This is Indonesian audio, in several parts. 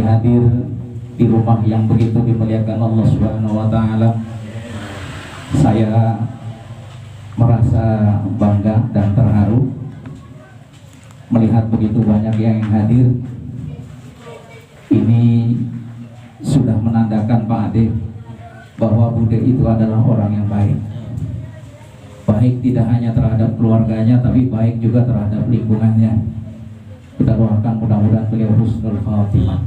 hadir di rumah yang begitu dimuliakan Allah Subhanahu wa taala. Saya merasa bangga dan terharu melihat begitu banyak yang hadir. Ini sudah menandakan Pak Ade bahwa Bude itu adalah orang yang baik. Baik tidak hanya terhadap keluarganya, tapi baik juga terhadap lingkungannya. Kita doakan mudah-mudahan beliau husnul khatimah.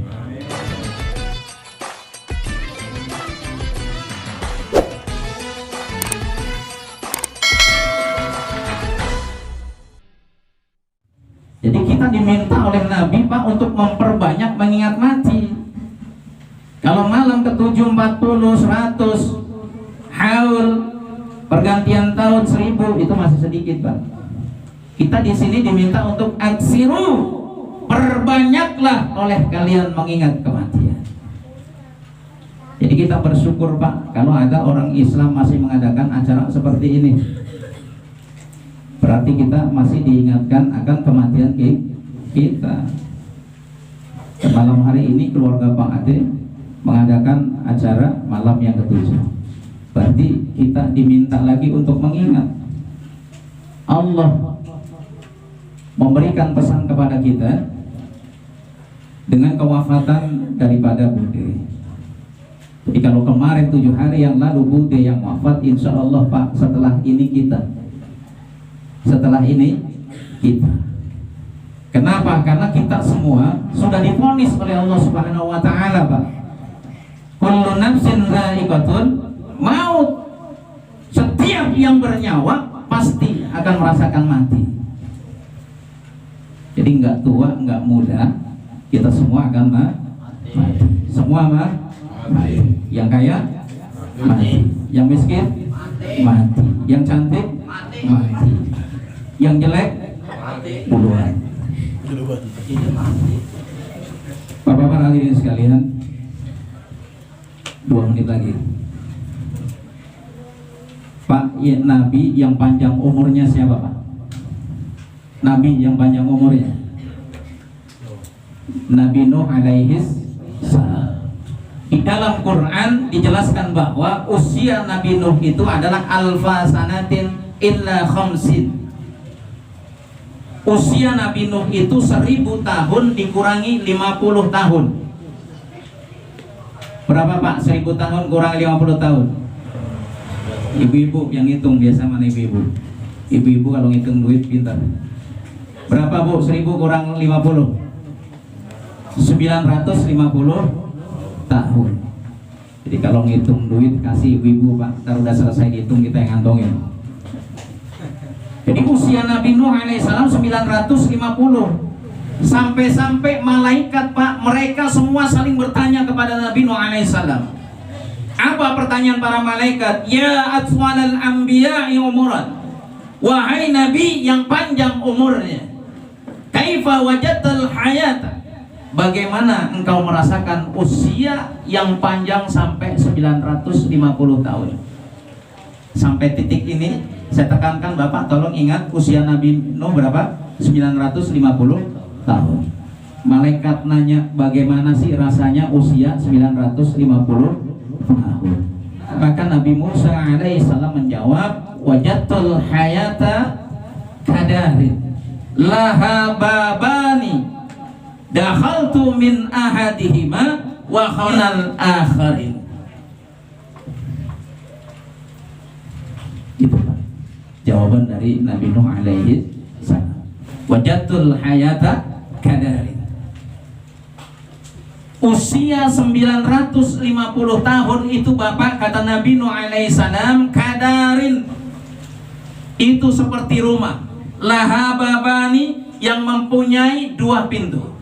Jadi kita diminta oleh Nabi Pak untuk memperbanyak mengingat mati. Kalau malam ke-7, 40, 100 haul pergantian tahun 1000 itu masih sedikit Pak. Kita di sini diminta untuk aksiru, perbanyaklah oleh kalian mengingat kematian. Jadi kita bersyukur Pak kalau ada orang Islam masih mengadakan acara seperti ini. Berarti kita masih diingatkan akan kematian kita. Malam hari ini keluarga Pak Ade mengadakan acara malam yang ke-7. Berarti kita diminta lagi untuk mengingat. Allah memberikan pesan kepada kita dengan kewafatan daripada Bude. Jadi kalau kemarin 7 hari yang lalu Bude yang wafat, insya Allah Pak, setelah ini kita. Kenapa? Karena kita semua sudah divonis oleh Allah Subhanahu wa taala Pak. Kullu nafsin dha'iqatul maut. Setiap yang bernyawa pasti akan merasakan mati. Jadi enggak tua, enggak muda, kita semua akan mati. Semua mati. Yang kaya mati, yang miskin mati, yang cantik mati, yang jelek puluhan. Bapak-bapak hadirin sekalian, 2 menit lagi. Pak, ya, Nabi yang panjang umurnya siapa Pak? Nabi yang panjang umurnya Nabi Nuh alaihi salam. Di dalam Quran dijelaskan bahwa usia Nabi Nuh itu adalah alfa sanatin illa khamsin. Usia Nabi Nuh itu 1000 tahun dikurangi 50 tahun. Berapa Pak? 1000 tahun kurang 50 tahun. Ibu-ibu yang hitung biasa, mana ibu-ibu? Ibu-ibu kalau ngitung duit pintar. Berapa Bu? 1000 kurang 50? 950 tahun. Jadi kalau ngitung duit kasih ibu-ibu Pak, ntar udah selesai dihitung kita yang ngantongin. Jadi usia Nabi Nuh alaihissalam 950. Sampai-sampai malaikat Pak, mereka semua saling bertanya kepada Nabi Nuh alaihissalam. Apa pertanyaan para malaikat? Ya atwalal anbiya'i umuran. Wahai Nabi yang panjang umurnya, kaifa wajadtal hayata? Bagaimana engkau merasakan usia yang panjang sampai 950 tahun? Sampai titik ini saya tekankan Bapak, tolong ingat usia Nabi Nuh berapa? 950 tahun. Malaikat nanya, bagaimana sih rasanya usia 950 tahun? Maka Nabi Musa alaihissalam menjawab, wajadtul hayata kadarin laha babani dakhaltu min ahadihima wa khanal akharin. Itu Pak jawaban dari Nabi Nuh alaihi salam. Wajadtul hayata kadarin. Usia 950 tahun itu Bapak, kata Nabi Nuh alaihi salam, kadarin, itu seperti rumah. Laha babani, yang mempunyai 2 pintu.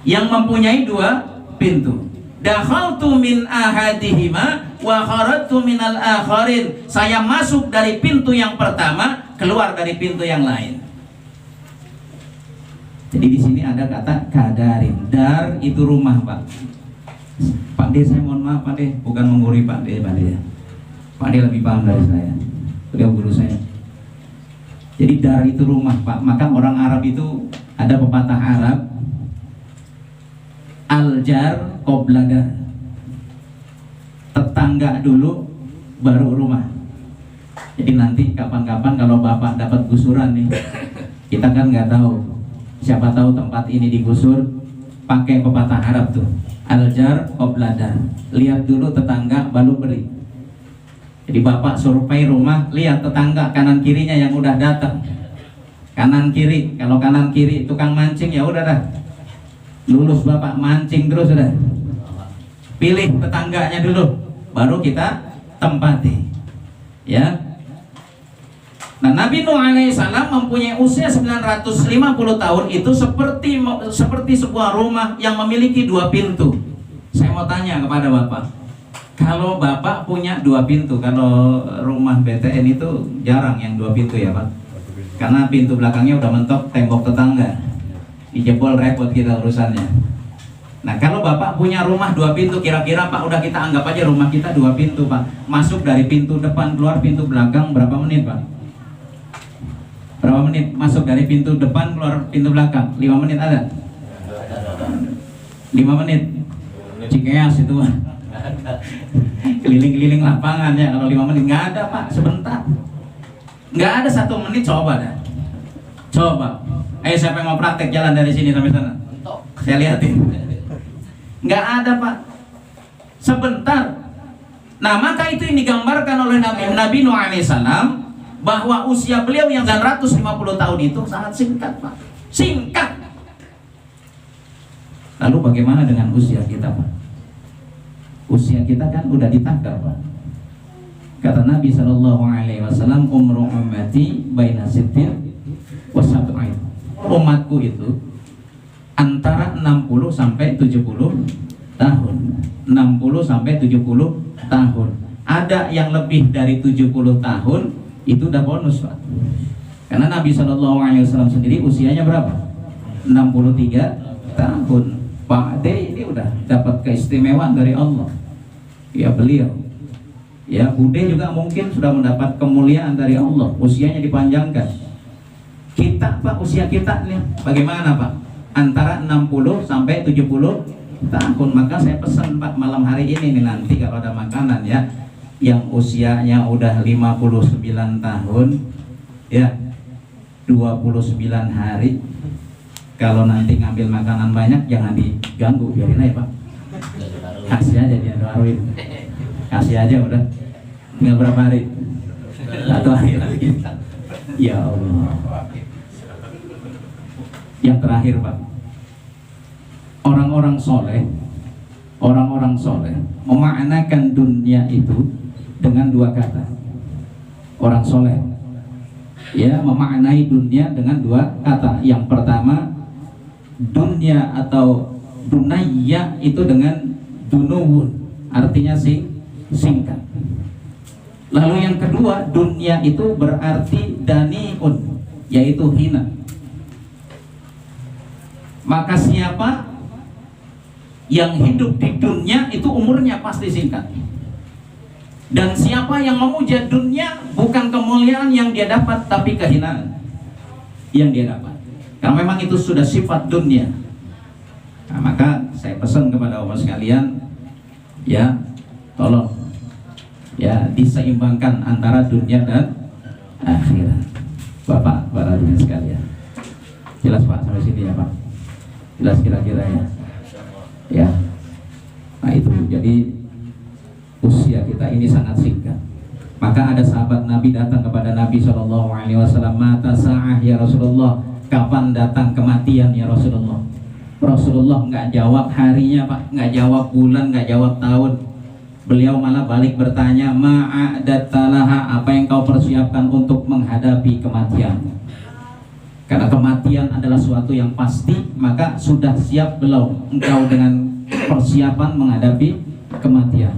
Yang mempunyai 2 pintu. Dakhaltu min ahadihima wa kharajtu minal akharin. Saya masuk dari pintu yang pertama, keluar dari pintu yang lain. Jadi di sini ada kata kadarin. Dar itu rumah Pak. Pak D, saya mohon maaf Pak D, bukan menggurui Pak D, Pak D. Pak D lebih paham dari saya. Beliau guru saya. Jadi dar itu rumah Pak. Maka orang Arab itu ada pepatah Arab, Aljar qoblada, tetangga dulu baru rumah. Jadi nanti kapan-kapan kalau bapak dapat gusuran nih, kita kan nggak tahu, siapa tahu tempat ini digusur, pakai pepatah Arab tuh, aljar qoblada, lihat dulu tetangga baru beri. Jadi bapak survei rumah, lihat tetangga kanan kirinya yang udah datang, kanan kiri. Kalau kanan kiri tukang mancing, ya udah dah, lulus bapak mancing terus sudah. Pilih tetangganya dulu, baru kita tempati, ya. Nah, Nabi Nuh alaihissalam mempunyai usia 950 tahun itu seperti sebuah rumah yang memiliki 2 pintu. Saya mau tanya kepada bapak, kalau bapak punya 2 pintu, kalau rumah BTN itu jarang yang 2 pintu ya pak, karena pintu belakangnya udah mentok tembok tetangga, dijebol repot kita urusannya. Nah, kalau bapak punya rumah 2 pintu, kira-kira pak, udah kita anggap aja rumah kita 2 pintu pak, masuk dari pintu depan keluar pintu belakang berapa menit pak? Berapa menit masuk dari pintu depan keluar pintu belakang? 5 menit ada? 5 menit? Cikeas itu keliling-keliling lapangan ya, kalau 5 menit nggak ada pak, sebentar. Nggak ada 1 menit, coba dah. Coba. Ayo siapa yang mau praktek jalan dari sini sampai sana? Saya lihatin. Nggak ada pak, sebentar. Nah, maka itu yang digambarkan oleh Nabi Nuh alaihissalam, bahwa usia beliau yang 950 tahun itu sangat singkat pak, singkat. Lalu bagaimana dengan usia kita pak? Usia kita kan udah ditakdir pak. Kata Nabi SAW, umru ummati baina sittin wa sab'in. Umatku itu antara 60 sampai 70 tahun. 60 sampai 70 tahun. Ada yang lebih dari 70 tahun, itu udah bonus pak. Karena Nabi SAW sendiri usianya berapa? 63 tahun. Pak D ini udah dapat keistimewaan dari Allah. Ya beliau. Ya Bude juga mungkin sudah mendapat kemuliaan dari Allah, usianya dipanjangkan. Kita pak, usia kita nih bagaimana pak? Antara 60 sampai 70 tahun. Maka saya pesan pak, malam hari ini nih nanti kalau ada makanan ya, yang usianya udah 59 tahun ya, 29 hari, kalau nanti ngambil makanan banyak jangan diganggu, biarin aja pak, kasih aja dia doain, kasih aja udah, tinggal berapa hari, 1 hari lagi. Ya Allah. Yang terakhir pak, orang-orang soleh memaknakan dunia itu dengan 2 kata. Orang soleh ya memaknai dunia dengan 2 kata. Yang pertama, dunia atau dunaya itu dengan dunuwun, artinya singkat. Lalu yang kedua, dunia itu berarti daniun, yaitu hina. Maka siapa yang hidup di dunia itu umurnya pasti singkat. Dan siapa yang memuja dunia, bukan kemuliaan yang dia dapat, tapi kehinaan yang dia dapat. Karena memang itu sudah sifat dunia. Nah, maka saya pesan kepada Bapak sekalian, ya tolong ya diseimbangkan antara dunia dan akhirat. Bapak, para hadirin sekalian, jelas Pak sampai sini ya Pak? Jelas kira-kira ya? Ya. Nah itu, jadi usia kita ini sangat singkat. Maka ada sahabat Nabi datang kepada Nabi SAW, mata sa'ah ya Rasulullah, kapan datang kematian ya Rasulullah? Rasulullah nggak jawab harinya Pak, nggak jawab bulan, nggak jawab tahun. Beliau malah balik bertanya, ma'adattalaha, apa yang kau persiapkan untuk menghadapi kematian? Karena kematian adalah suatu yang pasti, maka sudah siap belum engkau dengan persiapan menghadapi kematian?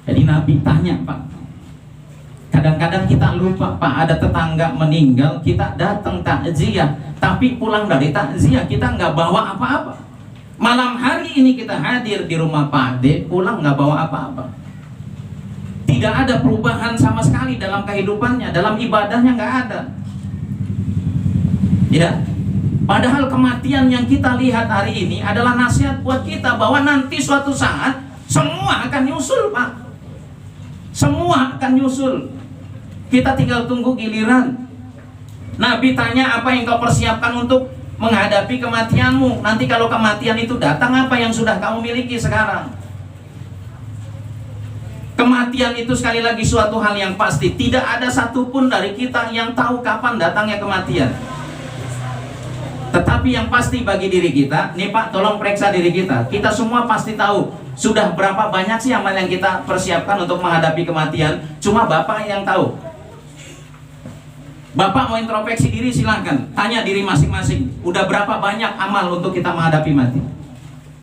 Jadi Nabi tanya Pak. Kadang-kadang kita lupa Pak, ada tetangga meninggal, kita datang takziah, tapi pulang dari takziah kita nggak bawa apa-apa. Malam hari ini kita hadir di rumah Pak D, pulang nggak bawa apa-apa. Tidak ada perubahan sama sekali dalam kehidupannya, dalam ibadahnya nggak ada. Ya, Padahal kematian yang kita lihat hari ini adalah nasihat buat kita bahwa nanti suatu saat semua akan nyusul, Pak. Semua akan nyusul. Kita tinggal tunggu giliran. Nabi tanya, apa yang kau persiapkan untuk menghadapi kematianmu? Nanti kalau kematian itu datang, apa yang sudah kamu miliki sekarang? Kematian itu sekali lagi suatu hal yang pasti. Tidak ada satupun dari kita yang tahu kapan datangnya kematian. Tetapi yang pasti bagi diri kita, nih Pak, tolong periksa diri kita. Kita semua pasti tahu sudah berapa banyak sih amal yang kita persiapkan untuk menghadapi kematian. Cuma Bapak yang tahu. Bapak mau introspeksi diri, silahkan tanya diri masing-masing. Udah berapa banyak amal untuk kita menghadapi mati?